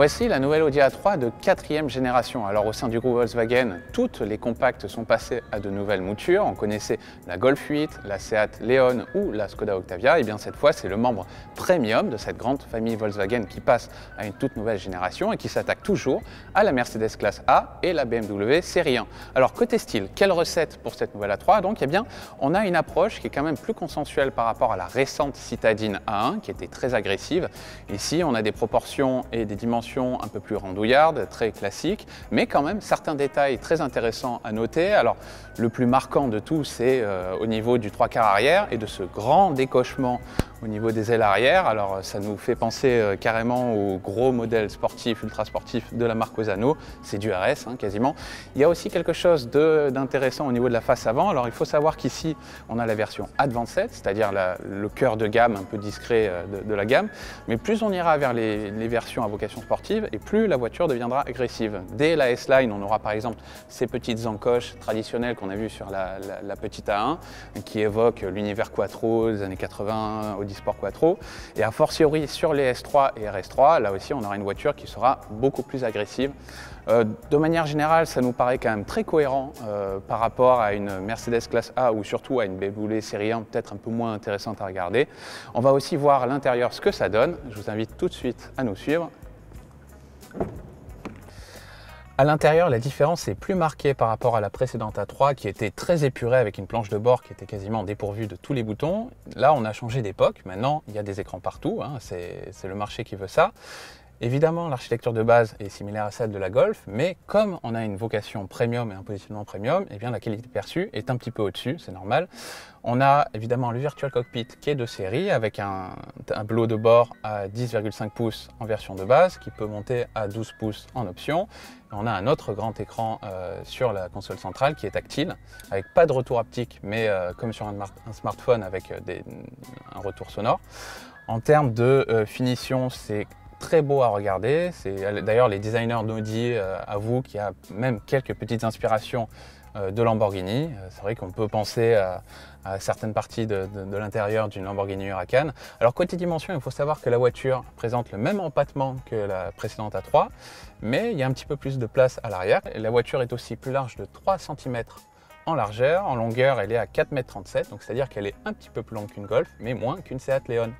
Voici la nouvelle Audi A3 de 4e génération. Alors au sein du groupe Volkswagen, toutes les compacts sont passées à de nouvelles moutures. On connaissait la Golf 8, la Seat Leon ou la Skoda Octavia. Et bien cette fois, c'est le membre premium de cette grande famille Volkswagen qui passe à une toute nouvelle génération et qui s'attaque toujours à la Mercedes classe A et la BMW série 1. Alors côté style, quelle recette pour cette nouvelle A3? Donc eh bien, on a une approche qui est quand même plus consensuelle par rapport à la récente citadine A1 qui était très agressive. Ici, on a des proportions et des dimensions un peu plus randouillardes, très classiques, mais quand même certains détails très intéressants à noter. Alors le plus marquant de tout, c'est au niveau du 3/4 arrière et de ce grand décochement au niveau des ailes arrière. Alors ça nous fait penser carrément au gros modèle sportif, ultra sportif de la marque Osano, c'est du RS quasiment. Il y a aussi quelque chose d'intéressant au niveau de la face avant. Alors il faut savoir qu'ici on a la version Advanced, c'est-à-dire le cœur de gamme un peu discret de la gamme, mais plus on ira vers les versions à vocation sportive et plus la voiture deviendra agressive. Dès la S-Line, on aura par exemple ces petites encoches traditionnelles qu'on a vues sur la petite A1 qui évoquent l'univers Quattro des années 80, Audi Sport Quattro, et a fortiori sur les S3 et RS3, là aussi on aura une voiture qui sera beaucoup plus agressive. De manière générale, ça nous paraît quand même très cohérent par rapport à une Mercedes classe A ou surtout à une BMW série 1, peut-être un peu moins intéressante à regarder. On va aussi voir à l'intérieur ce que ça donne. Je vous invite tout de suite à nous suivre. À l'intérieur, la différence est plus marquée par rapport à la précédente A3 qui était très épurée avec une planche de bord qui était quasiment dépourvue de tous les boutons. Là, on a changé d'époque. Maintenant, il y a des écrans partout. C'est le marché qui veut ça. Évidemment, l'architecture de base est similaire à celle de la Golf, mais comme on a une vocation premium et un positionnement premium, eh bien la qualité perçue est un petit peu au-dessus, c'est normal. On a évidemment le Virtual Cockpit qui est de série avec un tableau de bord à 10,5 pouces en version de base qui peut monter à 12 pouces en option. Et on a un autre grand écran sur la console centrale qui est tactile, avec pas de retour haptique, mais comme sur un smartphone avec un retour sonore. En termes de finition, c'est très beau à regarder. D'ailleurs, les designers d'Audi avouent qu'il y a même quelques petites inspirations de Lamborghini. C'est vrai qu'on peut penser à certaines parties de l'intérieur d'une Lamborghini Huracan. Alors côté dimension, il faut savoir que la voiture présente le même empattement que la précédente A3, mais il y a un petit peu plus de place à l'arrière. La voiture est aussi plus large de 3 cm en largeur. En longueur, elle est à 4,37 m, donc c'est-à-dire qu'elle est un petit peu plus longue qu'une Golf, mais moins qu'une Seat Leon.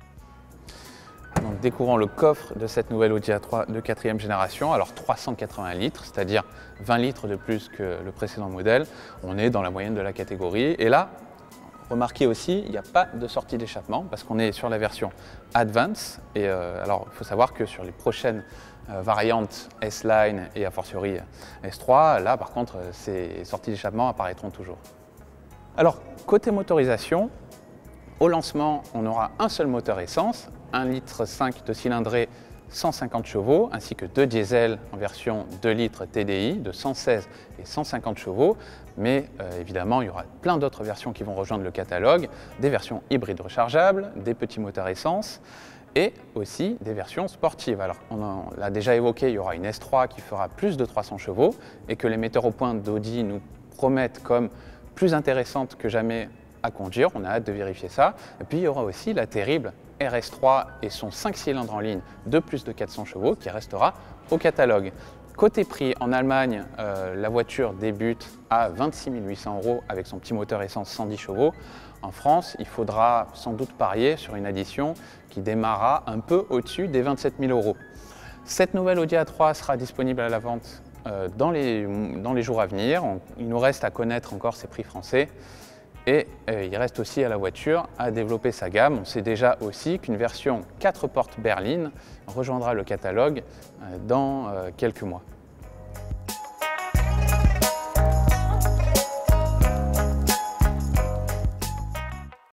Donc, découvrons le coffre de cette nouvelle Audi A3 de 4e génération. Alors 380 litres, c'est-à-dire 20 litres de plus que le précédent modèle. On est dans la moyenne de la catégorie. Et là, remarquez aussi, il n'y a pas de sortie d'échappement parce qu'on est sur la version Advance. Et alors, il faut savoir que sur les prochaines variantes S-Line et a fortiori S3, là par contre, ces sorties d'échappement apparaîtront toujours. Alors, côté motorisation, au lancement, on aura un seul moteur essence, 1,5 litre de cylindrée 150 chevaux, ainsi que deux diesels en version 2 litres TDI de 116 et 150 chevaux. Mais évidemment, il y aura plein d'autres versions qui vont rejoindre le catalogue, des versions hybrides rechargeables, des petits moteurs essence et aussi des versions sportives. Alors, on l'a déjà évoqué, il y aura une S3 qui fera plus de 300 chevaux et que les metteurs au point d'Audi nous promettent comme plus intéressante que jamais à conduire. On a hâte de vérifier ça. Et puis, il y aura aussi la terrible RS3 et son 5 cylindres en ligne de plus de 400 chevaux qui restera au catalogue. Côté prix, en Allemagne, la voiture débute à 26 800 € avec son petit moteur essence 110 chevaux. En France, il faudra sans doute parier sur une addition qui démarrera un peu au-dessus des 27 000 €. Cette nouvelle Audi A3 sera disponible à la vente dans les jours à venir. Il nous reste à connaître encore ses prix français. Et il reste aussi à la voiture à développer sa gamme. On sait déjà aussi qu'une version 4 portes berline rejoindra le catalogue dans quelques mois.